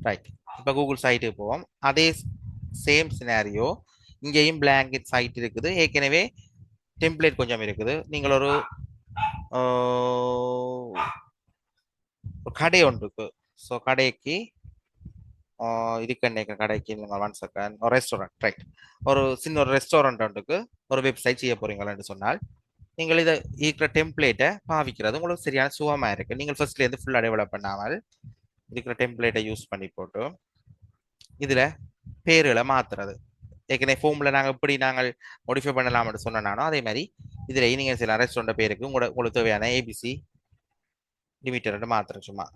Right. இப்போ Google சைட்டுக்கு போவோம். அதே சேம் சினாரியோ இங்கேயும் blank சைட் இருக்குது. ஏற்கனவே டெம்ப்ளேட் கொஞ்சம் இருக்குது. நீங்கள் ஒரு ஒரு கடை ஒன்று இருக்கு. ஸோ கடைக்கு இதுக்கு நினைக்கிற கடைக்கு நீங்கள் ஒன் செகண்ட் ஒரு ரெஸ்டாரண்ட் ரைட். ஒரு சின்ன ஒரு ரெஸ்டாரண்ட் ஒன்றுக்கு ஒரு வெப்சைட் செய்ய போறீங்களான்னு சொன்னால் நீங்கள் இதை இருக்கிற டெம்ப்ளேட்டை பாவிக்கிறது உங்களுக்கு சரியான சுகமாக இருக்கு. நீங்கள் ஃபர்ஸ்ட்லேருந்து ஃபுல்லாக டெவலப் பண்ணாமல் இருக்கிற டெம்ப்ளேட்டை யூஸ் பண்ணி போட்டு இதில் பேர்களை மாற்றுறது. ஏற்கனவே ஃபோமில் நாங்கள் எப்படி நாங்கள் மோடிஃபை பண்ணலாம்னு சொன்னானோ அதே மாதிரி இதில் நீங்கள் சில ரெஸ்டாரண்ட் பேருக்கு உங்களுக்கு தேவையான ஏபிசி லிமிட்டட் மாத்திரம் சும்மா.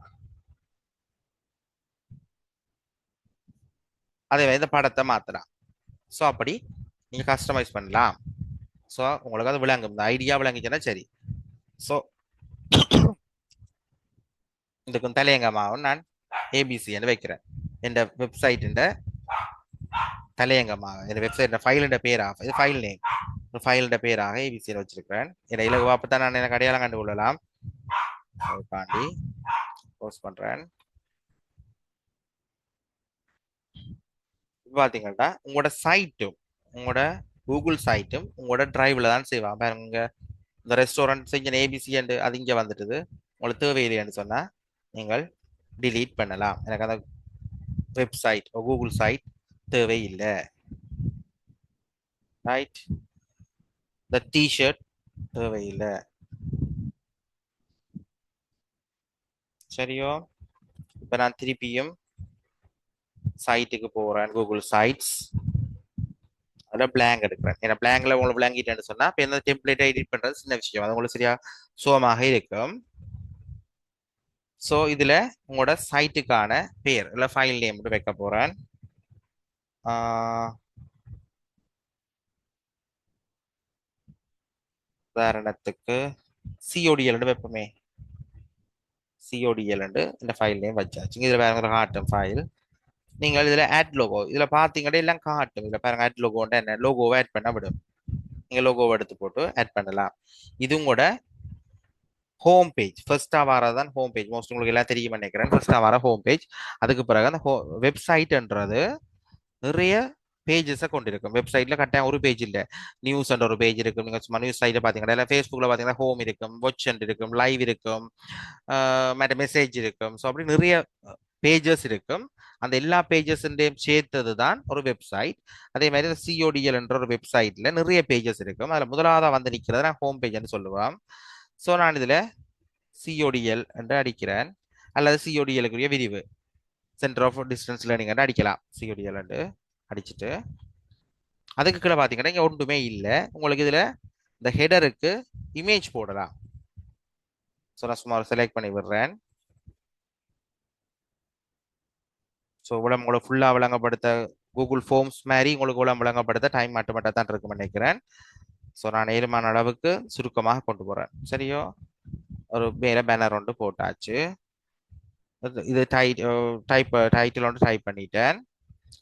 அதே மாதிரி இந்த படத்தை மாற்றலாம். ஸோ அப்படி நீங்கள் கஸ்டமைஸ் பண்ணலாம். ஸோ உங்களுக்கு அது விளங்கும், இந்த ஐடியா விளங்கிச்சுன்னா சரி. ஸோ இதுக்கும் தலையங்கமாகவும் நான் ஏபிசி என்று வைக்கிறேன். என் வெப்சைட்டின் தலையங்கமாக இந்த வெப்சைட் ஃபைலின் பேராக இது ஃபைல் நேம் ஃபைலின் பேராக ஏபிசியில் வச்சிருக்கிறேன். இதை இலகுவா தான் நான் எனக்கு அடையாளம் கண்டு கொள்ளலாம். தாண்டி போஸ்ட் பண்றேன். பாத்தீங்கன்னா உங்களோட சைட்டும் உங்களோட கூகுள் சைட்டும் உங்களோட டிரைவ்ல தான் செய்வான் பாருங்க. இந்த ரெஸ்டாரண்ட் செஞ்ச ஏபிசி அண்ட் அது இங்கே வந்துட்டுது. உங்களுக்கு தேவையில்லைன்னு சொன்னா நீங்கள் டிலீட் பண்ணலாம். எனக்கு அந்த வெப்சைட் கூகுள் சைட் தேவையில்லை. ரைட். இந்த டிஷர்ட் தேவையில்லை. சரியோ? இப்போ நான் திருப்பியும் சைட்டுக்கு போறேன். கூகுள் சைட்ஸ் அதில் பிளாங்க் எடுக்கிறேன். ஏன்னா பிளாங்க்ல உங்களுக்கு விளங்கிட்டேன்னு சொன்னா இப்போ எந்த டெம்ப்ளேட்டை எடிட் பண்றது சின்ன விஷயம், அது உங்களுக்கு சரியா சுகமாக இருக்கும். ஸோ இதுல உங்களோட சைட்டுக்கான பேர் இல்லை ஃபைல் நேம் மட்டும் வைக்க போறேன். உதாரணத்துக்கு சிஓடிஎல் வைப்போமே. சிஓடிஎல் இந்த ஃபைல் நேம் வச்சாச்சு. இதில் வேற காட்டும் ஃபைல். நீங்கள் இதில் ஆட் லோகோ இதில் பார்த்தீங்கன்னா எல்லாம் காட்டும். இதில் பாருங்க ஆட் லோகோன்ற என்ன லோகோவை ஆட் பண்ண விடும். நீங்கள் லோகோவை எடுத்து போட்டு ஆட் பண்ணலாம். இதுவும் கூட ஹோம் பேஜ் ஃபர்ஸ்டா வரதான் ஹோம் பேஜ். மோஸ்ட் உங்களுக்கு எல்லாம் தெரியும் நினைக்கிறேன். ஃபர்ஸ்டா வர ஹோம் பேஜ். அதுக்கு பிறகு அந்த வெப்சைட்ன்றது நிறைய பேஜஸை கொண்டிருக்கும். வெப்சைட்ல கட்டாயம் ஒரு பேஜ் இல்லை, நியூஸ் என்ற ஒரு பேஜ் இருக்கும். நீங்க சும்மா நியூஸ் சைட்ல பாத்தீங்கன்னா இல்லை ஃபேஸ்புக்ல பாத்தீங்கன்னா ஹோம் இருக்கும், வாட்ச் இருக்கும், லைவ் இருக்கும், மற்ற மெசேஜ் இருக்கும். ஸோ அப்படி நிறைய பேஜஸ் இருக்கும். அந்த எல்லா பேஜஸையும் சேர்த்தது தான் ஒரு வெப்சைட். அதே மாதிரி சிஓடிஎல் என்ற ஒரு வெப்சைட்ல நிறைய பேஜஸ் இருக்கும். அதில் முதலாவதா வந்து நிற்கிறது நான் ஹோம் பேஜ்னு சொல்லுவேன். ஸோ நான் இதில் சிஓடிஎல் என்று அடிக்கிறேன். அல்லது சிஓடிஎலுக்குரிய விரிவு சென்டர் ஆஃப் டிஸ்டன்ஸ் லேர்னிங் என்று அடிக்கலாம். சிஓடிஎல் என்று அடிச்சுட்டு அதுக்கு கீழே பார்த்தீங்கன்னா இங்கே ஒன்றுமே இல்லை. உங்களுக்கு இதில் இந்த ஹெடருக்கு இமேஜ் போடலாம். ஸோ நான் சும்மா செலக்ட் பண்ணி விடுறேன். ஸோ இவ்வளோ உங்களுக்கு ஃபுல்லாக விளங்கப்படுத்த கூகுள் ஃபார்ம்ஸ் மாதிரி உங்களுக்கு இவ்வளோ விளங்கப்படுத்த டைம் மட்டும் தான் இருக்குன்னு நினைக்கிறேன். ஸோ நான் ஏழுமான அளவுக்கு சுருக்கமாக கொண்டு போகிறேன். சரியோ? ஒரு மேலே பேனர் ஒன்று போட்டாச்சு. இது டைட்டில் ஒன்று டைப் பண்ணிட்டேன்.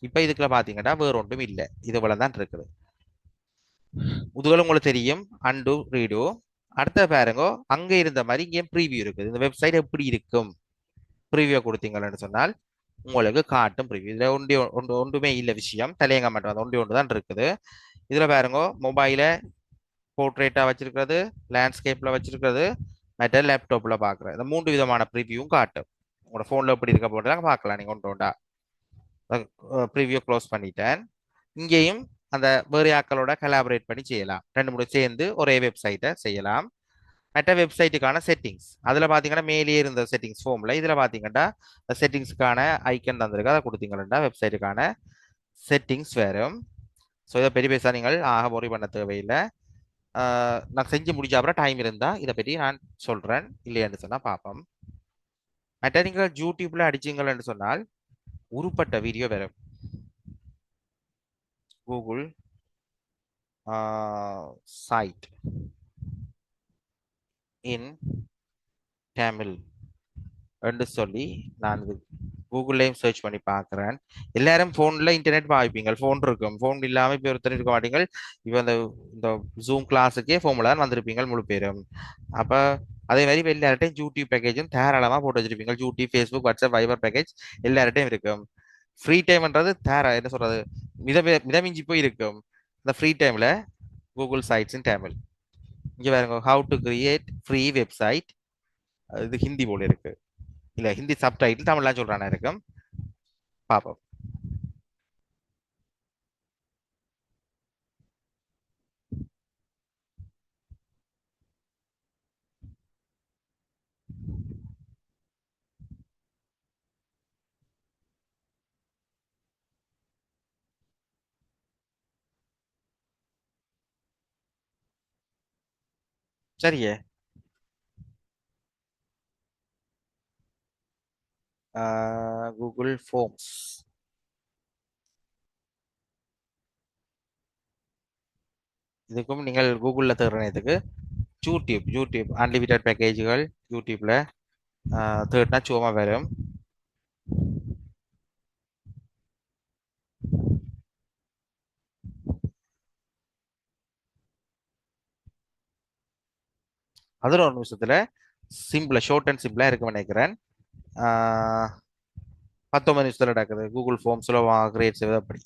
இப்போ இதுக்குள்ள பார்த்தீங்கன்னா வேற ஒன்றும் இல்லை, இது போல தான் இருக்குது. முதுகலும் உங்களுக்கு தெரியும் அண்டு ரீடு. அடுத்த பாருங்க அங்கே இருந்த மாதிரி இங்கே ப்ரீவியூ இருக்குது. இந்த வெப்சைட் எப்படி இருக்கும் ப்ரீவியூ கொடுத்தீங்கன்னு சொன்னால் உங்களுக்கு காட்டும் ப்ரிவியூ. இதுல ஒன்றுமே இல்லை விஷயம், தலையங்க மட்டும் அது ஒன்று தான் இருக்குது. இதுல பாருங்க மொபைல போர்ட்ரேட்டா வச்சிருக்கிறது, லேண்ட்ஸ்கேப்ல வச்சிருக்கிறது, மற்ற லேப்டாப்ல பாக்குறது. இந்த மூன்று விதமான ப்ரிவியூவும் காட்டும். உங்களோட போன்ல எப்படி இருக்க போட்டு பார்க்கலாம் நீங்க ஒன்று ஒன்றா. ப்ரிவியூ க்ளோஸ் பண்ணிட்டேன். இங்கேயும் அந்த வேறு ஆக்களோட கலாபரேட் பண்ணி செய்யலாம். ரெண்டு மூணு சேர்ந்து ஒரே வெப்சைட்டை செய்யலாம். மற்ற வெப்சைட்டுக்கான செட்டிங்ஸ் அதில் பார்த்தீங்கன்னா மேலே இருந்த செட்டிங்ஸ் ஃபோமில் இதில் பார்த்தீங்கன்னா செட்டிங்ஸுக்கான ஐக்கன் தந்திருக்கு. அதை கொடுத்தீங்கன்னா வெப்சைட்டுக்கான செட்டிங்ஸ் வரும். ஸோ இதை பெரிய பெருசாக நீங்கள் ஒரி பண்ண தேவையில்லை. நான் செஞ்சு முடிச்ச அப்புறம் டைம் இருந்தால் இதை பற்றி நான் சொல்கிறேன். இல்லைன்னு சொன்னால் பார்ப்போம். மற்ற நீங்கள் யூடியூப்ல அடிச்சிங்கன்னு சொன்னால் உருப்பட்ட வீடியோ வரும். கூகுள் சைட் இன் தமிழ் என்று சொல்லி நான் இது கூகுள்லையும் சர்ச் பண்ணி பார்க்குறேன். எல்லாரும் ஃபோனில் இன்டர்நெட் பாய்ப்பீங்க, ஃபோன் இருக்கும், ஃபோன் இல்லாமல் இப்போ ஒருத்தர் இருக்க மாட்டீங்க. இப்போ இந்த இந்த ஜூம் கிளாஸுக்கே ஃபோனில் தான் வந்திருப்பீங்க முழு பேரும். அப்போ அதே மாதிரி இப்போ எல்லார்ட்டையும் யூடியூப் பேக்கேஜும் தாராளமாக போட்டு வச்சிருப்பீங்க. YouTube, Facebook, WhatsApp, wiper package எல்லார்ட்டையும் இருக்கும். ஃப்ரீ டைம்ன்றது என்ன சொல்றது, மிதமிஞ்சி போய் இருக்கும். இந்த ஃப்ரீ டைமில் கூகுள் சைட்ஸ் இன் தமிழ். இங்கே பாருங்க, how to create free website. இது ஹிந்தி போல இருக்கு, இல்ல ஹிந்தி சப்டைட்டில் தமிழ்லாம் சொல்றானா இருக்கும். பாப்போம். சரியே. Google forms. இதுக்கும் நீங்கள் கூகுளில் தேடுறதுக்கு யூடியூப் அன்லிமிட்டட் பேக்கேஜுகள் யூடியூப்ல தேடினா சும்மா வரும். அதில் ஒரு நிமிஷத்துல சிம்பிளா ஷார்ட் அண்ட் சிம்பிளா இருக்குன்னு நினைக்கிறேன். 19 நிமிஷத்துல நடக்குது கூகுள் ஃபார்ம்ஸ்ல கிரியேட் செய்வது அப்படி.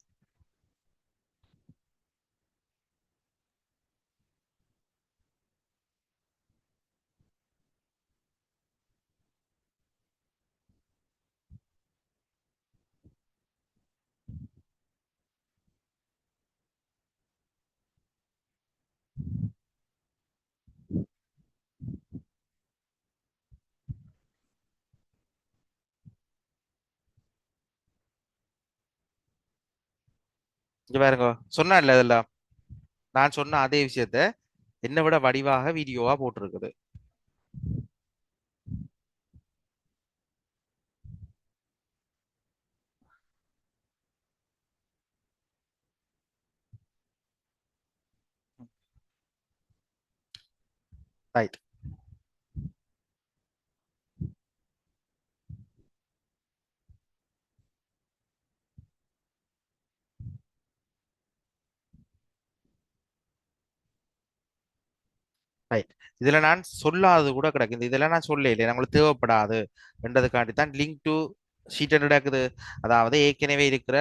இங்க பாருங்க, சொன்னா இல்ல இதெல்லாம் நான் சொன்ன அதே விஷயத்த என்னை விட வடிவாக வீடியோவா போட்டிருக்குது. ரைட். ரைட். இதுல நான் சொல்லாதது கூட கிடக்குது, இதெல்லாம் நான் சொல்ல இல்லை, நம்மளுக்கு தேவைப்படாது என்றதுக்காண்டி தான் லிங்க் டு ஷீட் நடக்குது. அதாவது ஏற்கனவே இருக்கிற,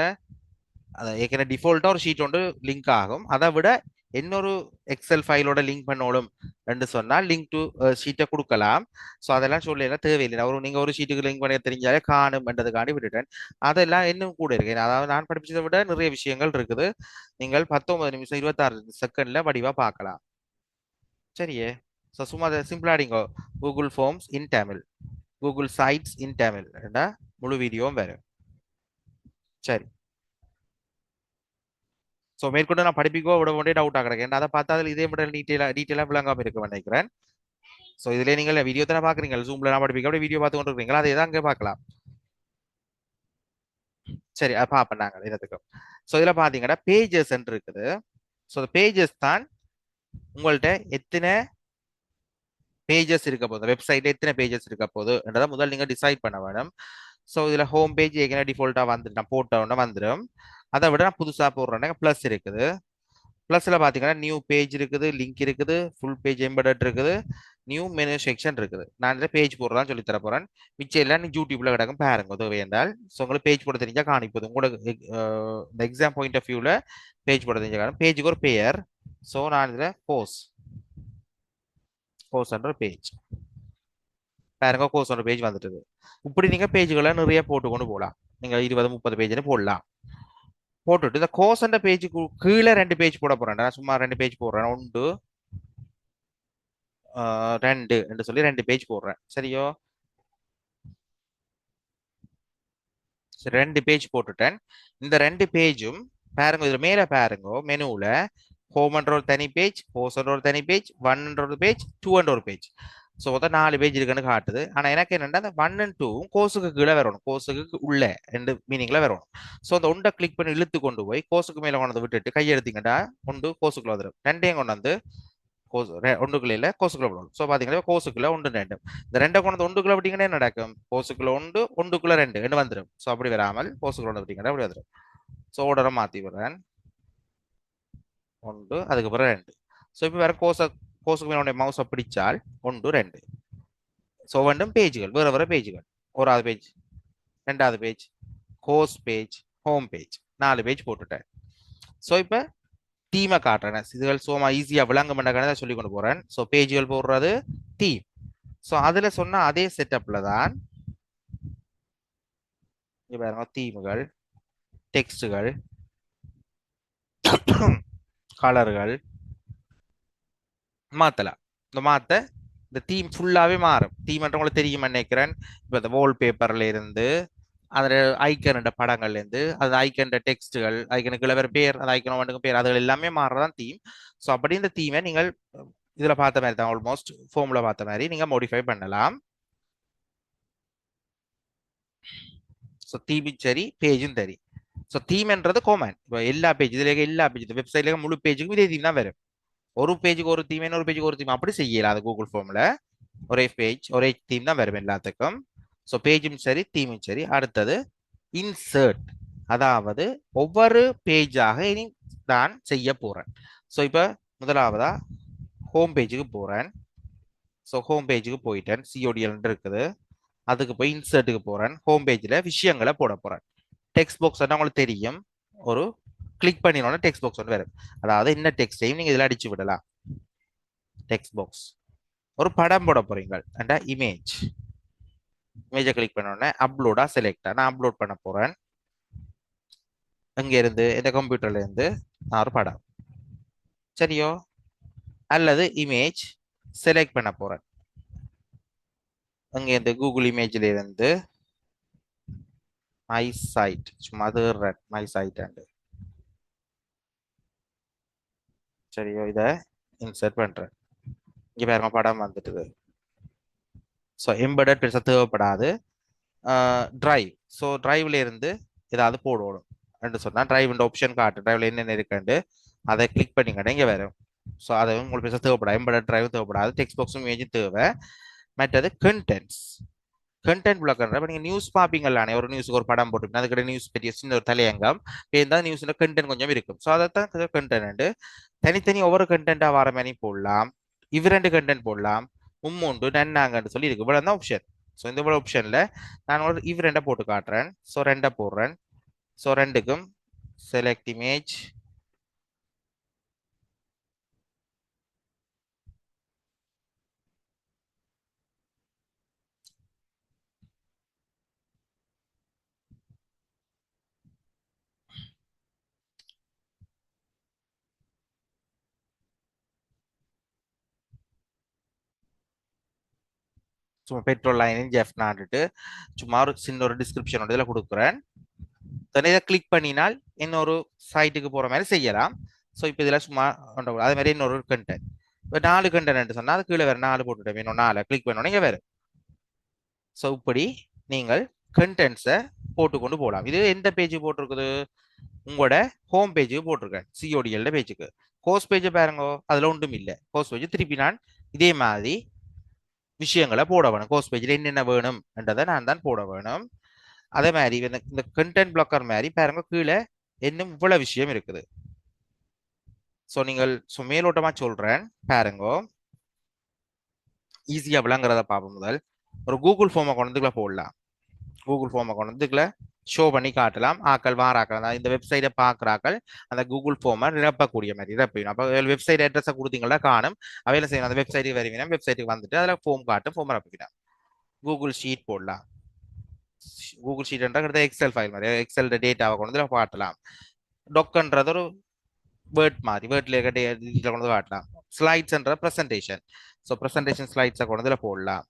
ஏற்கனவே டிஃபால்ட்டா ஒரு ஷீட் ஒன்று லிங்க் ஆகும், அதை விட இன்னொரு எக்ஸல் ஃபைலோட லிங்க் பண்ணோடும் என்று சொன்னால் லிங்க் டு ஷீட்டை கொடுக்கலாம். ஸோ அதெல்லாம் சொல்லல, தேவையில்லை. நீங்க ஒரு ஷீட்டுக்கு லிங்க் பண்ணி தெரிஞ்சாலே காணும் என்றதுக்காண்டி விட்டுட்டேன். அதெல்லாம் இன்னும் கூட இருக்கு, அதாவது நான் படிச்சதை விட நிறைய விஷயங்கள் இருக்குது. நீங்கள் 19 நிமிஷம் 26 செகண்ட்ல வடிவா பார்க்கலாம். சரியே. ஸோ சும்மா அதை சிம்பிளா அடிங்கோ, கூகுள் ஃபார்ம்ஸ் இன் தமிழ், கூகுள் சைட்ஸ் இன் தமிழ், முழு வீடியோவும் வரும். சரி. ஸோ மேற்கொண்டு நான் படிப்பிக்கோ விட வேண்டிய டவுட் ஆகிறேன், அதை பார்த்தா அதில் இதே மட்டும் டீட்டெயிலாக விளங்காம இருக்க நினைக்கிறேன். ஸோ இதுல நீங்கள் வீடியோ தானே பாக்குறீங்க, ஜூம்ல நான் படிப்பிக்க அப்படியே வீடியோ பார்த்து கொண்டு இருக்கீங்களா, அதே தான் அங்கே பார்க்கலாம். சரி, அது பார்ப்போம் நாங்கள் இதுக்கும். ஸோ இதில் பார்த்தீங்கன்னா பேஜஸ் இருக்குது. ஸோ பேஜஸ் தான் உங்கள்கிட்ட எத்தனை பேஜஸ் இருக்க போகுது, வெப்சைட்ல எத்தனை பேஜஸ் இருக்க போகுது என்றதை முதல் நீங்க டிசைட் பண்ண வேணும். ஸோ இதுல ஹோம் பேஜ் ஏற்கனவே டிஃபால்ட்டா வந்துட்டு நான் போட்ட உடனே வந்துடும். அதை விட நான் புதுசா போடுறேன், பிளஸ் இருக்குது. பிளஸ்ல பாத்தீங்கன்னா நியூ பேஜ் இருக்குது, லிங்க் இருக்குது, ஃபுல் பேஜ் எம்பெடட் இருக்குது, நியூ மெனு செக்ஷன் இருக்குது. நான் இதில் பேஜ் போடுறதான் சொல்லி தர போறேன். மிச்சம் எல்லாம் நீ யூடியூப்ல கிடக்கும் பாருங்க தேவை என்றால். ஸோ உங்களுக்கு பேஜ் போட தெரிஞ்சா காணிப்பது உங்களுக்கு இந்த எக்ஸாம் பாயிண்ட் ஆஃப் வியூல பேஜ் போட தெரிஞ்ச காணும். பேஜுக்கு ஒரு பெயர். ஸோ நான் இதில் கோர்ஸ்ன்ற பேஜ் பாருங்க, கோர்ஸ்ன்ற பேஜ் வந்துட்டு. இப்படி நீங்க பேஜுகளை நிறைய போட்டு கொண்டு போகலாம். நீங்க 20-30 பேஜ்னு போடலாம். போட்டுட்டு இந்த கோர்ஸ்ன்ற பேஜுக்கு கீழே 2 பேஜ் போட போறேன். நான் சும்மா 2 பேஜ் போடுறேன். 1 2 என்று சொல்லி 2 பேஜ் போடுறேன். சரியோ. 2 பேஜ் போட்டுட்டேன். இந்த 2 பேஜும் பாருங்க, இதுல மேல பாருங்க மெனுல ஹோம்ன்ற ஒரு தனி பேஜ், கோர்ஸ்ன்ற ஒரு தனி பேஜ், ஒன்ன்ற ஒரு பேஜ், டூன்ற ஒரு பேஜ். ஸோ மொத்தம் 4 பேஜ் இருக்குன்னு காட்டுது. ஆனா எனக்கு என்னன்னா அந்த 1 and 2 கோர்ஸுக்கு கீழே வரணும், கோர்ஸுக்கு உள்ள ரெண்டு மீனிங்ல வரணும். ஸோ அந்த ஒன்றை கிளிக் பண்ணி இழுத்து கொண்டு போய் கோர்ஸுக்கு மேல கொண்டு வந்து விட்டுட்டு கையெடுத்தீங்கன்னா கொண்டு கோர்ஸுக்குள்ள வந்துடும். ரெண்டையும் கொண்டு வந்து கோஸ் ஒன்றுக்குள்ள இல்லை கோசுக்குள்ள போடணும். ஸோ பார்த்தீங்கன்னா கோசுக்குள்ள ஒன்று ரெண்டு, இந்த ரெண்டை கொண்டு ஒன்றுக்குள்ள விட்டீங்கன்னா என்ன நடக்கும்? கோசுக்குள்ள ஒன்று ஒன்றுக்குள்ள ரெண்டு ரெண்டு வந்துடும். ஸோ அப்படி வராமல் கோசுக்குள்ள ஒன்று விட்டீங்கன்னா அப்படி வந்துடும். ஸோ ஓடரை மாற்றி விடுறேன், ஒன்று அதுக்கப்புறம் ரெண்டு. ஸோ இப்போ வேற கோசுக்கு மேலே மவுஸை பிடிச்சால் ஒன்று ரெண்டு. ஸோ வேண்டும் பேஜுகள் வேற வேற பேஜுகள், ஓராவது பேஜ், ரெண்டாவது page, course page, home page, 4 page போட்டுட்டேன். ஸோ இப்போ தீமை காட்டுறேன். இதுகள் சும்மா ஈஸியாக விளங்க மாட்டேங்கிறத சொல்லி கொண்டு போறேன். ஸோ பேஜுகள் போடுறது தீம். ஸோ அதுல சொன்ன அதே செட்டப்ல தான் பாருங்க தீமுகள், டெக்ஸ்டுகள், கலர்கள் மாத்தலாம். இந்த தீம் ஃபுல்லாவே மாறும். தீம் உங்களுக்கு தெரியும் நினைக்கிறேன். இப்போ இந்த வால் பேப்பர்ல இருந்து அதில் ஐக்கன் படங்கள்ல இருந்து அது ஐக்கன் டெக்ஸ்டுகள், ஐக்கனுக்கு வேற பேர், அந்த ஐக்கன் மட்டும் பேர், அதுகள் எல்லாமே மாறுறதான் தீம். ஸோ அப்படி இந்த தீமை நீங்கள் இதுல பார்த்த மாதிரி தான், ஆல்மோஸ்ட் ஃபோம்ல பார்த்த மாதிரி நீங்க மாடிஃபை பண்ணலாம். ஸோ தீமும் சரி பேஜும் சரி. ஸோ தீம்ன்றது காமன். இப்போ எல்லா பேஜ் இதுல எல்லா பேஜ் வெப்சைட்ல முழு பேஜுக்கும் இதே தீம் தான் வரும். ஒரு பேஜுக்கு ஒரு தீம், இன்னொரு பேஜுக்கு ஒரு தீம் அப்படி செய்யலாம். அது கூகுள் ஃபார்ம்ல ஒரே பேஜ் ஒரே தீம் தான் வரும் எல்லாத்துக்கும். ஸோ பேஜும் சரி தீமும் சரி. அடுத்தது இன்சர்ட், அதாவது ஒவ்வொரு பேஜாக இனி நான் செய்ய போறேன். ஸோ இப்போ முதலாவதா ஹோம் பேஜுக்கு போறேன். ஸோ ஹோம் பேஜுக்கு போயிட்டேன், சிஓடிஎல் இருக்குது. அதுக்கு போய் இன்சர்ட்டுக்கு போறேன். ஹோம் பேஜில் விஷயங்களை போட போறேன். டெக்ஸ்ட் பாக்ஸ் உங்களுக்கு தெரியும், ஒரு கிளிக் பண்ணினோட டெக்ஸ்ட் பாக்ஸ் ஒன்று வரும். அதாவது என்ன டெக்ஸ்டையும் நீங்க இதில் அடிச்சு விடலாம். டெக்ஸ்ட் பாக்ஸ், ஒரு படம் போட போறீங்க, அண்ட் இமேஜை கிளிக் பண்ணோடனே அப்லோடா செலக்டா நான் அப்லோட் பண்ண போறேன். அங்க இருந்து இந்த கம்ப்யூட்டர்ல இருந்து நான் ஒரு படம் சரியோ, அல்லது இமேஜ் செலக்ட் பண்ண போறேன். அங்க இருந்து கூகுள் இமேஜ்ல இருந்து மை சைட், சும்மா மை சைட் அண்டு சரியோ, இதை இன்சர்ட் பண்றேன். இங்க பாருங்க படம் வந்துட்டுது. ஸோ எம்பெடட் பெருசாக தேவைப்படாது. டிரைவ், ஸோ டிரைவ்ல இருந்து ஏதாவது போடணும் என்று சொன்னால் டிரைவ் ஆப்ஷன் காட்டு, டிரைவ்ல என்னென்ன இருக்குன்னு அதை கிளிக் பண்ணிக்கிட்டே இங்கே வரும். ஸோ அதை உங்களுக்கு பெருசாக தேவைப்படாது, எம்பெடட் டிரைவ் தேவைப்படாது. டெக்ஸ்ட் பாக்ஸும் இமேஜும் தேவை. மற்றது கண்டென்ட்ஸ், கண்டென்ட் பிளாக்ன்ற இப்போ நீங்கள் நியூஸ் பார்ப்பீங்களானே, ஒரு நியூஸுக்கு ஒரு படம் போட்டுருப்பீங்க, அதுக்கிட்ட நியூஸ் பெரிய சின்ன ஒரு தலையங்கம் இருந்தால் நியூஸில் கண்டென்ட் கொஞ்சம் இருக்கும். ஸோ அதை தான் கண்டென்ட் தனித்தனி ஒவ்வொரு கண்டென்ட்டாக வர மாதிரி போடலாம். இவ்விரண்டு கண்டென்ட் போடலாம், மும்மூண்டு நன்னாங்கன்னு சொல்லி இருக்கு. இவ்வளோ தான் ஆப்ஷன். ஸோ இந்த இவ்வளோ ஆப்ஷனில் நான் ஒரு ரெண்டை போட்டு காட்டுறேன். ஸோ ரெண்டை போடுறேன். ஸோ ரெண்டுக்கும் செலக்ட் இமேஜ், சும்மா பெட்ரோல் லைனின் ஜெஃப் நாட்டுட்டு சும்மா ஒரு சின்ன ஒரு டிஸ்கிரிப்ஷன் இதில் கொடுக்குறேன். இதை கிளிக் பண்ணினால் இன்னொரு சைட்டுக்கு போகிற மாதிரி செய்யலாம். ஸோ இப்போ இதில் சும்மா அதே மாதிரி இன்னொரு கண்டென்ட், இப்போ 4 கண்டென்ட் சொன்னால் அது கீழே வேறு 4 போட்டுட்டேன், இன்னும் 4 கிளிக் பண்ணோன்னே இங்கே வேறு. ஸோ இப்படி நீங்கள் கண்டென்ட்ஸை போட்டுக்கொண்டு போகலாம். இது எந்த பேஜுக்கு போட்டிருக்குது? உங்களோட ஹோம் பேஜுக்கு போட்டிருக்கேன், சிஓடிஎல் பேஜுக்கு. கோர்ஸ் பேஜை பாருங்க, அதில் ஒன்றும் இல்லை. கோர்ஸ் பேஜ் திருப்பி நான் இதே மாதிரி விஷயங்களை போட வேணும். கோர்ஸ் பேஜில் என்னென்ன வேணும் என்றதை நான் தான் போட வேணும். அதே மாதிரி இந்த கண்டென்ட் பிளாக்கர் மாதிரி பாருங்க, கீழே இன்னும் இவ்வளவு விஷயம் இருக்குது. ஸோ நீங்கள் மேலோட்டமா சொல்றேன் பாருங்க, ஈஸியா விளங்குறத பார்ப்போம். முதல் ஒரு கூகுள் ஃபார்மை கொண்டுக்குள்ள போடலாம். கூகுள் ஃபார்மை கொண்டுக்குள்ள ஷோ பண்ணி காட்டலாம். ஆக்கள் வாராக்கள் இந்த வெப்சைட்டை பார்க்குறாக்கள் அந்த கூகுள் ஃபார்மை நிரப்பக்கூடிய மாதிரி நிரப்பிடும். அப்போ வெப்சைட் அட்ரஸை கொடுத்தீங்களா காணும், அவையில செய்யணும். அந்த வெப்சைட்டுக்கு வருவீங்க, வெப்சைட்டுக்கு வந்துட்டு அதில் ஃபார்ம் காட்டும், ஃபார்ம் நிரப்பிக்கலாம். கூகுள் ஷீட் போடலாம். கூகுள் ஷீட்ன்றது எக்ஸல் ஃபைல் மாதிரி, எக்ஸல் டேட்டாவை கொண்டு காட்டலாம். டொக்குன்றது ஒரு வேர்ட் மாதிரி, வேர்ட்ல கொண்டு காட்டலாம். ஸ்லைட்ஸ்ன்ற ப்ரெசன்டேஷன், ஸோ ப்ரெசன்டேஷன் ஸ்லைட்ஸை கொண்டு போடலாம்.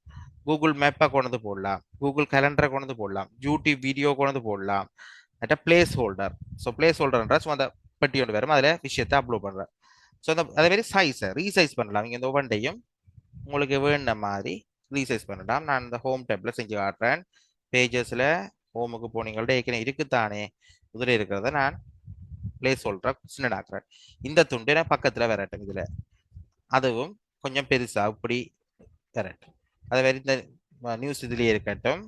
கூகுள் மேப்பை கொண்டு போடலாம், கூகுள் கேலண்டரை கொண்டு போடலாம், யூடியூப் வீடியோ கொண்டு போடலாம். பிளேஸ் ஹோல்டர், ஸோ பிளேஸ் ஹோல்டர்ன்ற சும்மா அந்த பெட்டி ஒன்று வரும், அதில் விஷயத்தை அப்லோட் பண்ணுறேன். ஸோ அந்த அதே மாதிரி சைஸை ரீசைஸ் பண்ணலாம். இங்கே இந்த ஒவ்வொன்றையும் உங்களுக்கு வேண்ட மாதிரி ரீசைஸ் பண்ணலாம். நான் இந்த ஹோம் டேப்ல செஞ்சு காட்டுறேன். பேஜஸ்ல ஹோமுக்கு போனீங்கள்ட்ட ஏற்கனவே இருக்குத்தானே, இதில் இருக்கிறத நான் பிளேஸ் ஹோல்டரை சின்னடாக்குறேன். இந்த துண்டு நான் பக்கத்தில் வரட்டும். இதில் அதுவும் கொஞ்சம் பெருசா இப்படி தரட்டும். அதே மாதிரி இந்த நியூஸ் இதுலயே இருக்கட்டும்.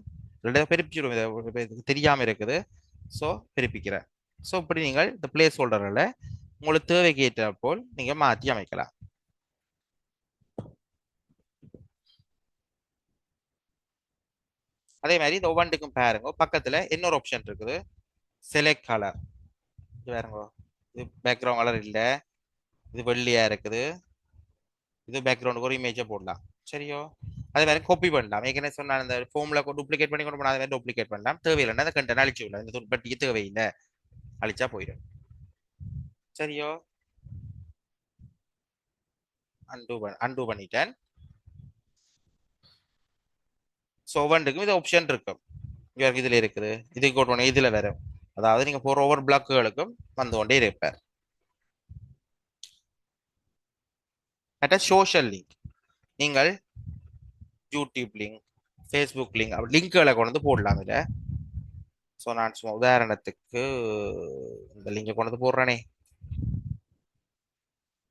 பெருப்பிச்சிடும், இது தெரியாம இருக்குது. ஸோ பெருப்பிக்கிறேன். ஸோ இப்படி நீங்கள் இந்த பிளேஸ் ஹோல்டரில் உங்களுக்கு தேவைக்கு ஏற்ற போல் நீங்க மாற்றி அமைக்கலாம். அதே மாதிரி இந்த ஒவ்வொன்றுக்கும் பாருங்க, பக்கத்துல இன்னொரு ஆப்ஷன் இருக்குது, செலக்ட் கலர். பாருங்க, இது பேக்ரவுண்ட் கலர் இல்ல, இது வெள்ளையா இருக்குது, இது பேக்ரவுண்டுக்கு ஒரு இமேஜை போடலாம். சரியோ? அதே மாதிரி காப்பி பண்ணலாம். ஏற்கனவே சொன்ன அந்த ஃபார்ம்ல டூப்ளிகேட் பண்ணி கொண்டு போனா அதே மாதிரி டூப்ளிகேட் பண்ணலாம். தேவையில்லைன்னா அந்த கண்டென்ட் அழிச்சு விடலாம். இந்த துன்பட்டிக்கு தேவையில்லை, அழிச்சா போயிடும். சரியோ? அன்டூ பண்ணிட்டேன். ஸோ ஒவ்வொன்றுக்கும் இது ஆப்ஷன் இருக்கும். இதுல இருக்குது, இதுக்கு போட்டோன்னே இதுல வரும். அதாவது நீங்க போற ஒவ்வொரு பிளாக்குகளுக்கும் வந்து கொண்டே இருப்பார். சோஷியல் லிங்க், நீங்கள் யூடியூப் லிங்க், ஃபேஸ்புக் லிங்க், லிங்க்களை கொண்டு வந்து போடலாம் இதுல. ஸோ நான் சும்மா உதாரணத்துக்கு இந்த லிங்கை கொண்டு வந்து போடுறேனே,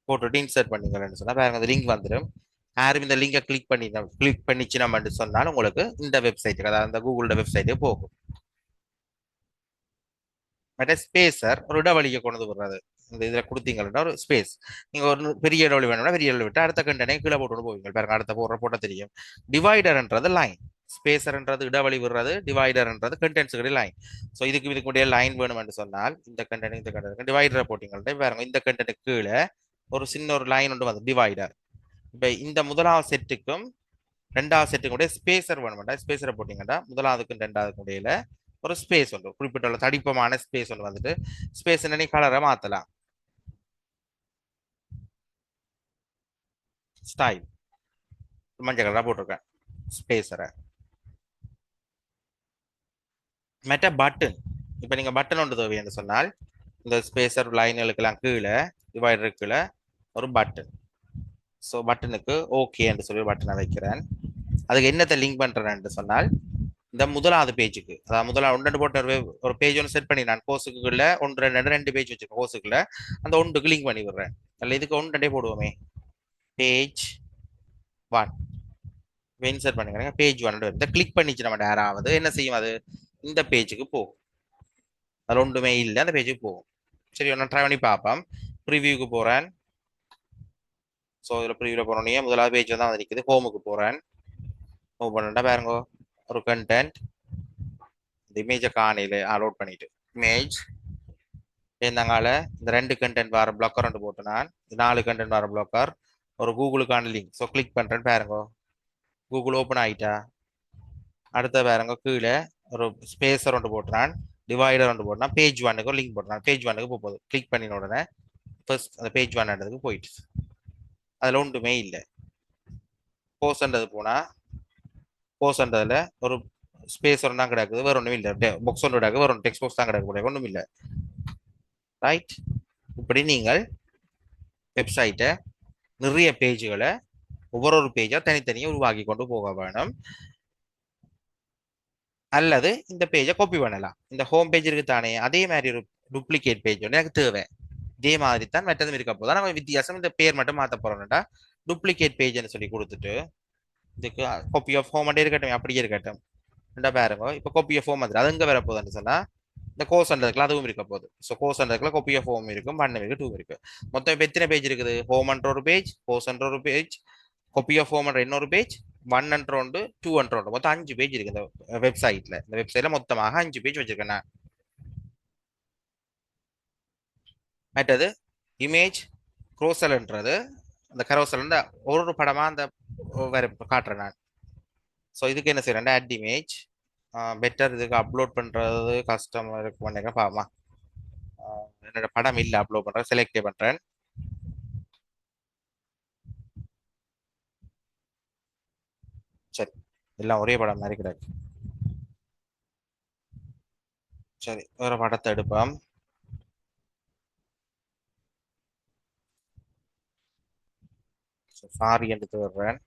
போட்டுட்டு இன்சர்ட் பண்ணிக்கிறேன்னு சொன்னா பாருங்க அந்த லிங்க் வந்துடும். யாரும் இந்த லிங்கை கிளிக் பண்ணிச்சு நம்ம சொன்னாலும் உங்களுக்கு இந்த வெப்சைட்டுக்கு, அதாவது இந்த கூகுளோட வெப்சைட்டே போகும். மற்ற ஸ்பேசர் ஒரு இடைவெளியை கொண்டு வர்றது. இந்த இதில் கொடுத்தீங்கன்னா ஒரு ஸ்பேஸ், நீங்கள் ஒரு பெரிய இடைவெளி வேணும்னா பெரிய இடைவெளி விட்டு அடுத்த கண்டனை கீழே போட்டு போவீங்க. பாருங்க அடுத்த போட்ட தெரியும். டிவைடர்ன்றது லைன், ஸ்பேசர்ன்றது இடைவெளி விடுறது, டிவைடர்ன்றது கண்டென்ட்ஸுடைய லைன். ஸோ இதுக்கு முடிய லைன் வேணும்னு சொன்னால் இந்த கண்டென்ட் இந்த கண்டென்ட் டிவைடரை போட்டீங்கன்னா பாருங்க இந்த கண்டென்ட் கீழே ஒரு சின்ன ஒரு லைன் ஒன்று வந்து டிவைடர். இப்போ இந்த முதலாவது செட்டுக்கும் ரெண்டாவது செட்டுக்கும் கூட ஸ்பேசர் வேணும்டா, ஸ்பேசரை போட்டீங்கன்னா முதலாவதுக்கும் ரெண்டாவதுக்கும் இடையில ஒரு ஸ்பேஸ் ஒன்று, குறிப்பிட்ட தடிப்பமான ஸ்பேஸ் ஒன்று வந்துட்டு ஸ்பேஸ் என்ன கலரை மாத்தலாம். ஸ்டைல் மஞ்சள் கலரா போட்டிருக்கேன் ஸ்பேசரை. மெட்ட பட்டன், இப்போ நீங்க பட்டன் ஒன்று தேவை என்று சொன்னால் இந்த ஸ்பேசர் லைன்களுக்கெல்லாம் கீழே டிவைடருக்குள்ள ஒரு பட்டன். ஸோ பட்டனுக்கு ஓகே என்று சொல்லி பட்டனை வைக்கிறேன். அதுக்கு என்னத்தை லிங்க் பண்றேன்னு சொன்னால் இந்த முதலாவது பேஜுக்கு, அதாவது முதலாவது ஒன்று போட்ட ஒரு பேஜ் ஒன்று செட் பண்ணி நான் கோர்ஸுக்குள்ள ஒன்று ரெண்டு பேஜ் வச்சிருக்கேன் கோர்ஸுக்குள்ள, அந்த ஒன்றுக்கு லிங்க் பண்ணி விடுறேன். அல்ல இதுக்கு ஒன்று போடுவோமே, பேஜ் 1 இன்சர்ட் பண்ணுங்க. பேஜ் 1 இந்த கிளிக் பண்ணிச்சு நம்ம யாராவது என்ன செய்யும், அது இந்த பேஜுக்கு போகும். அது ஒன்றுமே இல்லை, அந்த பேஜுக்கு போகும். சரி, நான் ட்ரை பண்ணி பார்ப்போம். ப்ரிவியூக்கு போறேன். ஸோ இதில் ப்ரிவியூவில் போனோடனே முதலாவது பேஜ் தான் வந்து நிற்குது. ஹோமுக்கு போறேன். ஹோம் பண்ணா பாருங்க ஒரு கண்டென்ட், இந்த இமேஜை காணையில் அலோட் பண்ணிட்டு இமேஜ் இருந்தாங்கால இந்த 2 கண்டென்ட் வர பிளாக்கர் ரெண்டு போட்டு நான் 4 கண்டென்ட் வர பிளாக்கர் ஒரு கூகுளுக்கான லிங்க். ஸோ கிளிக் பண்றேன்னு பாருங்க கூகுள் ஓப்பன் ஆயிட்டா. அடுத்த பாருங்க கீழே ஒரு ஸ்பேசர் ஒன்று போட்டுறான், டிவைடர் ஒன்று போட்டான், பேஜ் 1க்கு ஒரு லிங்க் போட்டுறான். பேஜ் 1க்கு போகுது. கிளிக் பண்ணின உடனே ஃபர்ஸ்ட் அந்த பேஜ் 1க்கு போயிட்டு அதுல ஒன்றுமே இல்லை. போஸ்ன்றது போனா போஸ்ன்றதுல ஒரு ஸ்பேஸ் ஒன்று தான் கிடக்குது, வேற ஒன்றும் இல்லை. பாக்ஸ் ஒன்று கிடக்கு, வேற ஒன்று டெக்ஸ்ட் பாக்ஸ் தான் கிடக்கு, ஒன்றும் இல்லை. ரைட்? இப்படி நீங்கள் வெப்சைட்டை நிறைய பேஜுகளை ஒவ்வொரு பேஜா தனித்தனியாக உருவாக்கி கொண்டு போக வேணும். அல்லது இந்த பேஜை காப்பி பண்ணலாம். இந்த ஹோம் பேஜ் இருக்கு தானே, அதே மாதிரி ஒரு டூப்ளிகேட் பேஜ் ஒன்று எனக்கு தேவை. இதே மாதிரி தான் மற்றதும் இருக்க போதா, நம்ம வித்தியாசம் இந்த பேர் மட்டும் மாற்ற போறோம்டா டூப்ளிகேட் பேஜ்னு சொல்லி கொடுத்துட்டு இதுக்கு காப்பி ஆஃப் ஹோம் இருக்கட்டும், அப்படியே இருக்கட்டும். பாருங்க இப்போ காப்பி ஆஃப் ஹோம் அது எங்க வர போகுதுன்னு சொன்னா இந்த கோர்ஸ் அண்டதுக்குள்ள அதுவும் இருக்க போகுது. ஸோ கோர்ஸ் அண்டதுக்குள்ள காப்பி ஆஃப் ஹோம் இருக்கும், ஒன் இருக்கு, 2 இருக்கு. மொத்தம் இப்போ எத்தனை பேஜ் இருக்குது? ஹோம் என்ற ஒரு பேஜ், கோர்ஸ் என்ற ஒரு பேஜ், காப்பி ஆஃப் ஹோம் என்ற இன்னொரு பேஜ், 1 என்ற ஒன்று, 2 என்ற ஒன்று, மொத்தம் 5 பேஜ் இருக்கு இந்த வெப்சைட்ல. இந்த வெப்சைட்ல மொத்தமாக 5 பேஜ் வச்சிருக்கேன் நான். மற்றது இமேஜ் குரோசல்ன்றது அந்த கரோசல் ஒரு படமா அந்த வேற காட்டுறேன் நான். ஸோ இதுக்கு என்ன செய்யறேன், ஆட் இமேஜ் பெட்டர். இதுக்கு அப்லோட் பண்றது கஷ்டம் இருக்கு பண்ணிக்கிறேன் பாமா. என்னோட படம் இல்லை, அப்லோட் பண்றேன், செலக்ட் பண்றேன். சரி, எல்லாம் ஒரே படம் மாதிரி கிடையாது. சரி, வேற படத்தை எடுப்போம். சாரி எடுத்து வர்றேன்.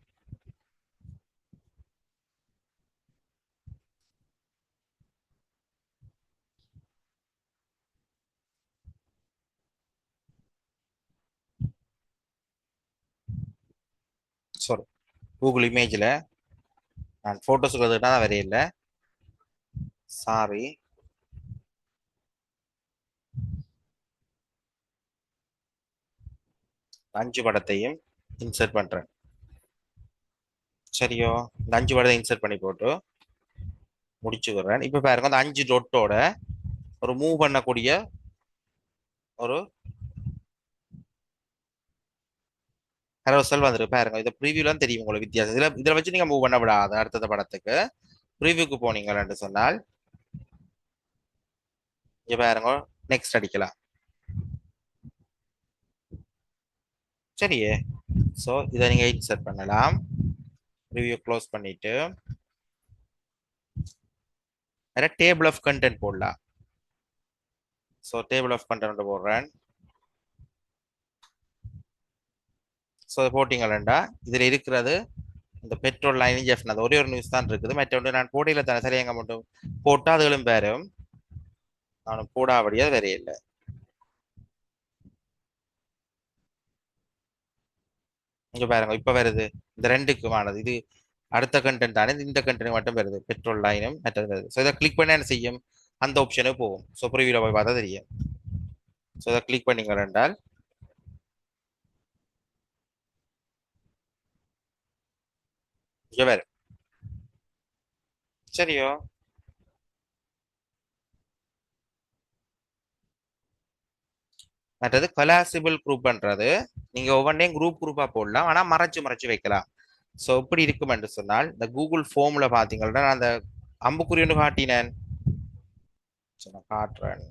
சாரி, கூகுள் இமேஜில் நான் ஃபோட்டோஸ் இருக்கிறதுனா தான் வரையில. சாரி, அஞ்சு படத்தையும் இன்சர்ட் பண்றேன். சரியோ, இந்த அஞ்சு படத்தை இன்சர்ட் பண்ணி போட்டு முடிச்சுக்கிறேன். இப்ப பாருங்க, அந்த அஞ்சு டொட்டோட ஒரு மூவ் பண்ணக்கூடிய ஒரு கரோசல் வந்துருக்கு பாருங்க. இதை ப்ரீவியூலாம் தெரியும் உங்களுக்கு வித்தியாசம். இதுல வச்சு நீங்க மூவ் பண்ண விடாது. அடுத்த படத்துக்கு ப்ரீவியூக்கு போனீங்கன்னு சொன்னால் இங்க பாருங்க, நெக்ஸ்ட் அடிக்கலாம். சரியே, ஸோ இதை நீங்க இன்சர்ட் பண்ணலாம். ரிவ்யூ க்ளோஸ் பண்ணிட்டு வேற டேபிள் ஆஃப் கண்டென்ட் போடலாம். ஸோ டேபிள் ஆஃப் கண்டென்ட் போடுறேன். ஸோ போட்டிங்களா, இதில் இருக்கிறது இந்த பெட்ரோல் லைன் ஜெஃப்னா ஒரே ஒரு நியூஸ் தான் இருக்குது. மற்றொன்று நான் போடையில தானே சரியாங்க மட்டும் போட்டு அதுகளும் பேரும் நானும் போடாபடியா வேற இல்லை. இங்க பாருங்க, இப்ப வருது இந்த ரெண்டுக்குமானது. இது அடுத்த கண்டென்ட் தானே, இந்த கண்டென்ட் மட்டும் வருது, பெட்ரோல் லைனும் மற்றது வருது. ஸோ இதை கிளிக் பண்ண என்ன செய்யும், அந்த ஆப்ஷனுக்கு போகும். ஸோ ப்ரிவியூல போய் பார்த்தா தெரியும். ஸோ இதை கிளிக் பண்ணீங்க என்றால் இங்க வரும். சரியோ, மற்றது கொலாசிபிள் குரூப்ன்றது நீங்க ஒவ்வொன்றையும் குரூப்பா போடலாம், ஆனா மறைச்சு மறைச்சு வைக்கலாம். ஸோ இப்படி இருக்கும் என்று சொன்னால் இந்த கூகுள் ஃபார்ம்ல பாத்தீங்கன்னா நான் அந்த அம்புக்குறி ஒன்று காட்டினேன். சரி, நான் காட்டுறேன்.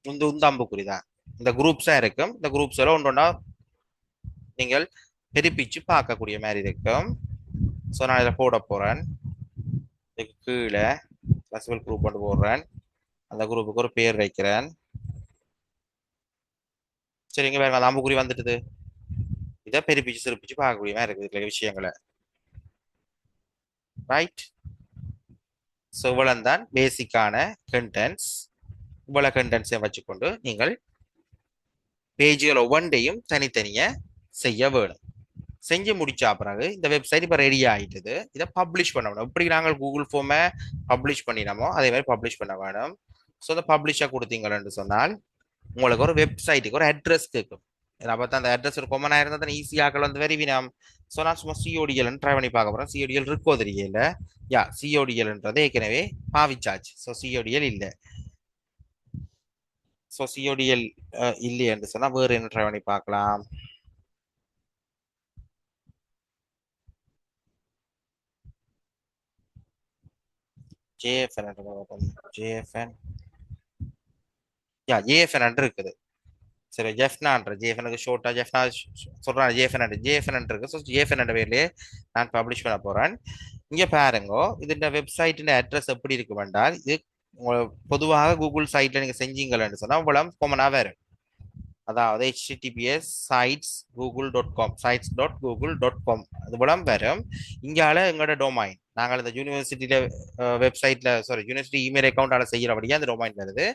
இந்த இந்த அம்புக்குறி தான் இந்த குரூப்ஸா இருக்கும். இந்த குரூப்ஸ் எல்லாம் ஒன்றா நீங்கள் பிரிப்பிச்சு பார்க்கக்கூடிய மாதிரி இருக்கும். ஸோ நான் இதில் போட போறேன். இதுக்கு கீழே கிளாசிபிள் குரூப் கொண்டு போடுறேன். அந்த குரூப்புக்கு ஒரு பேர் வைக்கிறேன். சரிங்க, வேற அந்த அம்புக்குறி வந்துட்டுது. இதை பெருப்பிச்சு சிறப்பிச்சு பார்க்கக்கூடிய மாதிரி இருக்குது இதுல விஷயங்களை. ரைட், ஸோ இவ்வளவு தான் பேசிக்கான கண்டென்ட்ஸ். இவ்வளவு கண்டென்ட்ஸை வச்சுக்கொண்டு நீங்கள் பேஜுகள் ஒவ்வொன்றையும் தனித்தனியா செய்ய வேணும். செஞ்சு முடிச்சா பிறகு இந்த வெப்சைட் இப்போ ரெடி ஆயிட்டுது. இதை பப்ளிஷ் பண்ண வேணும். எப்படி நாங்கள் கூகுள் ஃபார்மை பப்ளிஷ் பண்ணினோமோ அதே மாதிரி பப்ளிஷ் பண்ண வேணும். ஸோ இந்த பப்ளிஷாக கொடுத்தீங்கன்னு சொன்னால் உங்களுக்கு ஒரு வெப்சைட்டுக்கு ஒரு அட்ரஸ் கேட்கும். அப்போ அந்த அட்ரஸ் ஒரு கொமனாக இருந்தால் தான் ஈஸியாக வந்து வெரிவினம். ஸோ நான் சும்மா சிஓடிஎல்னு ட்ரை பண்ணி பார்க்க போகிறேன். சிஓடிஎல் இருக்கோ தெரியல. யா, சிஓடிஎல்ன்றது ஏற்கனவே பாவிச்சாச்சு. ஸோ சிஓடிஎல் இல்லை. ஸோ சிஓடிஎல் இல்லை என்று சொன்னால் வேறு என்ன ட்ரை பண்ணி பார்க்கலாம். ஜேஎஃப்என் ஜேஎஃப்என் யா, ஜேஎஃப்என் இருக்குது. சரி, ஜெஃப்னான்ற ஜேஎஃப்எனுக்கு ஷோர்ட்டா ஜெஃப்னா சொல்றாங்க. ஜேஎஃப்என் இருக்கு. ஸோ ஜேஎஃப்என் பேர்லயே நான் பப்ளிஷ் பண்ண போறேன். இங்க பாருங்க, இந்த வெப்சைட்டின் அட்ரஸ் எப்படி இருக்கு வேண்டால் இது பொதுவாக கூகுள் சைட்ல நீங்க செஞ்சீங்கன்னு சொன்னா இவ்வளவு காமனா வரும். அதாவது https sites.google.com sites.google.com அது போல வரும். இங்கால எங்களோட டொமைன் நாங்கள் இந்த யூனிவர்சிட்டியில வெப்சைட்ல யூனிவர்சிட்டி இமெயில் அக்கௌண்டால செய்யறபடியா அந்த டொமைன் வருது.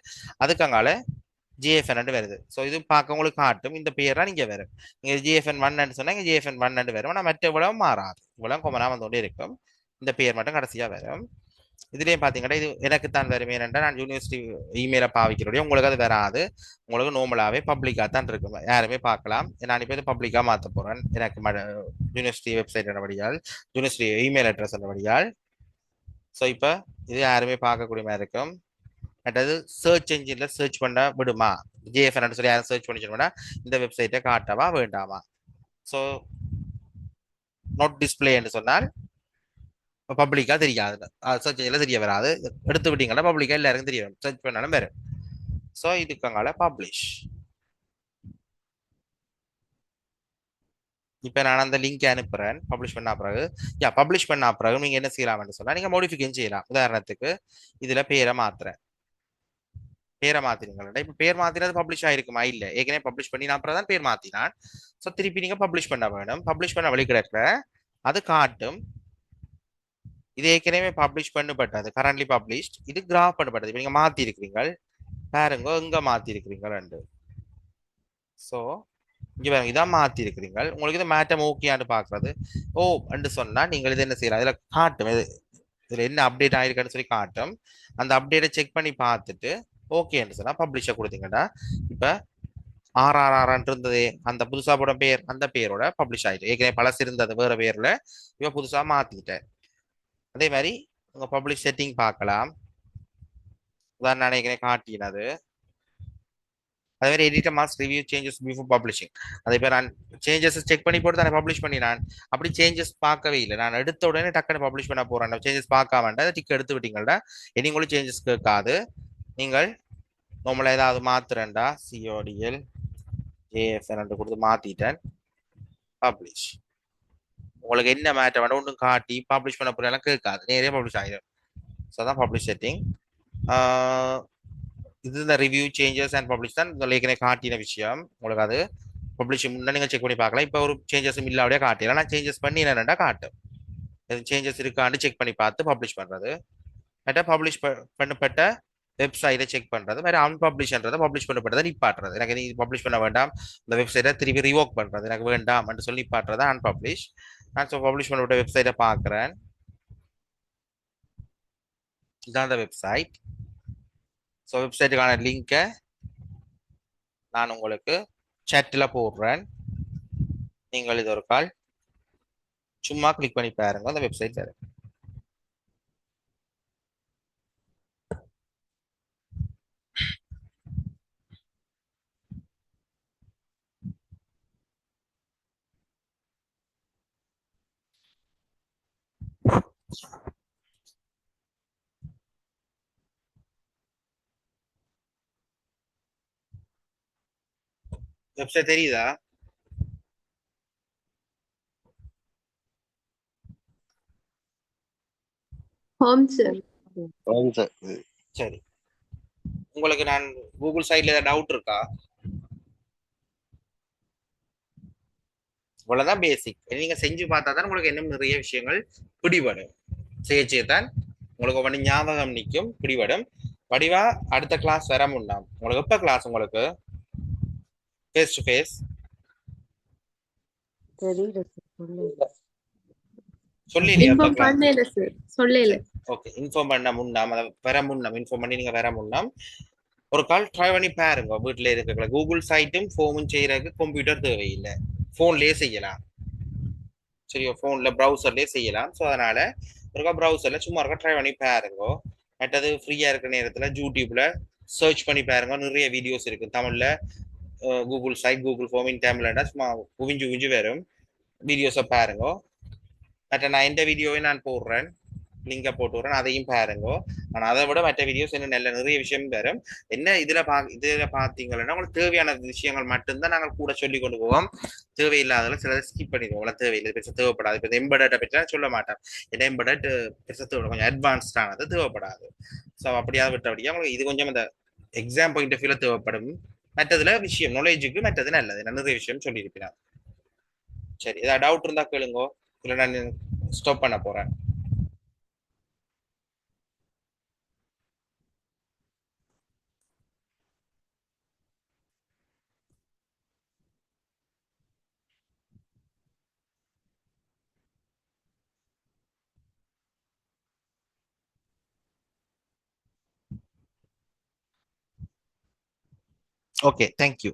அதுக்கு அங்கால ஜிஎஃப்என் வருது. ஸோ இது பார்க்க உங்களுக்கு காட்டும். இந்த பேரா நீங்க வரும். நீங்க ஜிஎஃப்என் ஒன் சொன்னா ஜிஎஃப்என் ஒன் வரும். ஆனால் மற்ற இவ்வளவு மாறாது. இவ்வளவு கொமனா வந்து இருக்கும். இந்த பேர் மட்டும் கடைசியா வரும். இதுலயே பாத்தீங்கன்னா இது எனக்கு தான் வரும். ஏனென்றா நான் யூனிவர்சிட்டி இமெயிலை பாவிக்கிறோடைய உங்களுக்கு அது வராது. உங்களுக்கு நார்மலாவே பப்ளிக்கா தான் இருக்கும். யாருமே பார்க்கலாம். நான் இப்போ இது பப்ளிக்கா மாற்ற போறேன். எனக்கு யூனிவர்சிட்டி வெப்சைட் என்னபடியால் யூனிவர்சிட்டி இமெயில் அட்ரஸ் என்னபடியால். ஸோ இப்போ இது யாருமே பார்க்கக்கூடிய மாதிரி இருக்கும். அதாவது சர்ச் என்ஜின்ல சர்ச் பண்ண விடுமா, ஜேஎஃப்என் சொல்லி யாரும் சர்ச் பண்ணிச்சோம்னா இந்த வெப்சைட்டை காட்டவா வேண்டாமா. ஸோ நோட் டிஸ்பிளே என்று சொன்னால் பப்ளிக்கா தெரியாது. சர்ச் என்ஜின்ல தெரிய வராது. எடுத்து விட்டீங்கன்னா பப்ளிக்கா எல்லாருக்கும் தெரிய வரும். சர்ச் பண்ணாலும் வரும். ஸோ இதுக்காக பப்ளிஷ். இப்போ நான் அந்த லிங்க் அனுப்புறேன். பப்ளிஷ் பண்ண பிறகு பப்ளிஷ் பண்ண பிறகு நீங்க என்ன செய்யலாம்னு சொன்னா நீங்க மாடிஃபிகேஷன் செய்யலாம். உதாரணத்துக்கு இதுல பேரை மாத்துறேன். பேரை மாத்தினீங்களா, இப்ப பேர் மாத்தினது பப்ளிஷ் ஆயிருக்குமா, இல்ல ஏற்கனவே பப்ளிஷ் பண்ணி நான் அப்புறம் தான் பேர் மாத்தினான். ஸோ திருப்பி நீங்க பப்ளிஷ் பண்ண வேணும். பப்ளிஷ் பண்ண வழி கிடக்குற அது காட்டும். இது ஏற்கனவே பப்ளிஷ் பண்ணப்பட்டது, கரண்ட்லி பப்ளிஷ்ட். இது கிராஃப் பண்ணப்பட்டது. இப்போ நீங்க மாத்தி இருக்கிறீங்க பாருங்க, இங்க மாத்தி இருக்கிறீங்க ரெண்டு. ஸோ இங்க பாருங்க, இதான் மாத்தி இருக்கிறீங்க. உங்களுக்கு இது மேட்டம் ஓகேன்னு பாக்குறது ஓ என்று சொன்னா நீங்கள் இது என்ன செய்யலாம், இதுல காட்டும் இதுல என்ன அப்டேட் ஆயிருக்குன்னு சொல்லி காட்டும். அந்த அப்டேட்டை செக் பண்ணி பார்த்துட்டு ஓகேன்னு சொன்னா பப்ளிஷ கொடுத்தீங்கன்னா இப்ப RRR இருந்தது அந்த புதுசா போட பேர், அந்த பேரோட பப்ளிஷ் ஆயிட்டு ஏற்கனவே பழசு இருந்தது வேற பேர்ல இப்ப புதுசா மாத்திட்டேன். அதே மாதிரி உங்க பப்ளிஷ் செட்டிங் பார்க்கலாம். உதாரணம் நான் ஏற்கனவே காட்டினது. அதே மாதிரி editor must review changes before publishing. அதே பேர் நான் சேஞ்சஸ் செக் பண்ணி போட்டு தானே பப்ளிஷ் பண்ணி, நான் அப்படி சேஞ்சஸ் பார்க்கவே இல்லை. நான் எடுத்த உடனே டக்குன்னு பப்ளிஷ் பண்ண போறேன். சேஞ்சஸ் பார்க்க வேண்டாம், டிக் எடுத்து விட்டீங்கள்டா இனி உங்களுக்கு சேஞ்சஸ் கேட்காது. நீங்கள் நம்மள ஏதாவது மாத்துறேன்டா CODL JFN கொடுத்து மாத்திட்டேன், பப்ளிஷ். உங்களுக்கு என்ன மேட்டர் வேண்டாம் ஒன்றும் காட்டி பப்ளிஷ் பண்ண போறேன் கேட்காது, நேரே பப்ளிஷ் ஆகிடும். ஸோ தான் பப்ளிஷ் செட்டிங். இது இந்த ரிவ்யூ சேஞ்சஸ் அண்ட் பப்ளிஷ் தான் ஏற்கனவே காட்டின விஷயம். உங்களுக்கு அது பப்ளிஷ் முன்னே நீங்கள் செக் பண்ணி பார்க்கலாம். இப்போ ஒரு சேஞ்சஸும் இல்லாவிடையே காட்டிடலாம். நான் சேஞ்சஸ் பண்ணி என்னென்னா காட்டும், சேஞ்சஸ் இருக்கான்னு செக் பண்ணி பார்த்து பப்ளிஷ் பண்ணுறது. மற்ற பப்ளிஷ் பண்ணப்பட்ட வெப்சைட்டை செக் பண்ணுறது, வேறு அன்பப்ளிஷ்ன்றதை பப்ளிஷ் பண்ணப்பட்டதை நிப்பாட்டுறது. எனக்கு நீ பப்ளிஷ் பண்ண வேண்டாம், இந்த வெப்சைட்டை திருப்பி ரிவோக் பண்ணுறது எனக்கு வேண்டாம் என்று சொல்லி நிப்பாட்டுறது அன்பப்ளிஷ். நான் ஸோ பப்ளிஷ் பண்ணப்பட்ட வெப்சைட்டை பார்க்குறேன். இதுதான் அந்த வெப்சைட். ஸோ வெப்சைட்டுக்கான லிங்கை நான் உங்களுக்கு சேட்டில் போடுறேன். நீங்கள் இது ஒரு கால் சும்மா கிளிக் பண்ணி பாருங்க, அந்த வெப்சைட் வேறு. வெப்சைட் தெரியுதா? சரி, உங்களுக்கு நான் கூகுள் சைட்ல ஏதாவது டவுட் இருக்கா? இவ்வளவுதான் பேசிக். நீங்க செஞ்சு பார்த்தா தான் உங்களுக்கு இன்னும் நிறைய விஷயங்கள் பிடிபடும். செய்யத்தான் உங்களுக்கு ஒவ்வொன்று ஞாபகம் நிற்கும், பிடிபடும். வடிவா அடுத்த கிளாஸ் வர முன்னாம் உங்களுக்கு எப்ப கிளாஸ்? உங்களுக்கு ஃபேஸ் டு ஃபேஸ் சொல்லலையா? எப்ப கிளாஸ்? ஓகே, இன்ஃபார்ம் பண்ண முன்னாம், வர முன்னாம் இன்ஃபார்ம் பண்ணி நீங்க வர முன்னாம் ஒரு கால் ட்ரை பண்ணி பாருங்க. வீட்டில் இருக்கிற கூகுள் சைட்டும் ஃபோமும் செய்யறதுக்கு கம்ப்யூட்டர் தேவையில்லை, ஃபோன்லேயே செய்யலாம். சரியோ, ஃபோனில் ப்ரௌசர்லேயே செய்யலாம். ஸோ அதனால ஒருக்கா ப்ரௌசரில் சும்மா இருக்கா ட்ரை பண்ணி பாருங்க. மற்றது ஃப்ரீயாக இருக்கிற நேரத்தில் யூடியூப்ல சர்ச் பண்ணி பாருங்க, நிறைய வீடியோஸ் இருக்கு தமிழில். Google site Google form in தமிழ்னா சும்மா குவிஞ்சு குவிஞ்சு வரும், வீடியோஸை பாருங்க. மற்ற நான் எந்த வீடியோவை நான் போடுறேன், லிங்கை போட்டு விடுறேன், அதையும் பாருங்க. ஆனால் அதை விட மற்ற வீடியோஸ் இன்னும் நல்ல நிறைய விஷயம் வரும். என்ன இதில் பார்த்தீங்கன்னா உங்களுக்கு தேவையான விஷயங்கள் மட்டும்தான் நாங்கள் கூட சொல்லி கொண்டு போவோம். தேவையில்லாதல சிலதை ஸ்கிப் பண்ணிடுவோம். அவ்வளோ தேவையில்லை, பெருசாக தேவைப்படாது. இப்போ எம்பர்டை பற்றி நான் சொல்ல மாட்டேன், ஏன்னா எம்பர்டட் பெருசாக தேவை, கொஞ்சம் அட்வான்ஸ்டானது தேவைப்படாது. ஸோ அப்படியாவது விட்டபடியாக உங்களுக்கு இது கொஞ்சம் இந்த எக்ஸாம் பாயிண்ட் ஆஃப் வியூல தேவைப்படும். மற்றதுல விஷயம் நாலேஜுக்கு மற்றது நல்லது, நிறைய விஷயம் சொல்லியிருப்பேன். சரி, ஏதாவது டவுட் இருந்தா கேளுங்க, இல்லை நான் ஸ்டாப் பண்ண போறேன். Okay, thank you.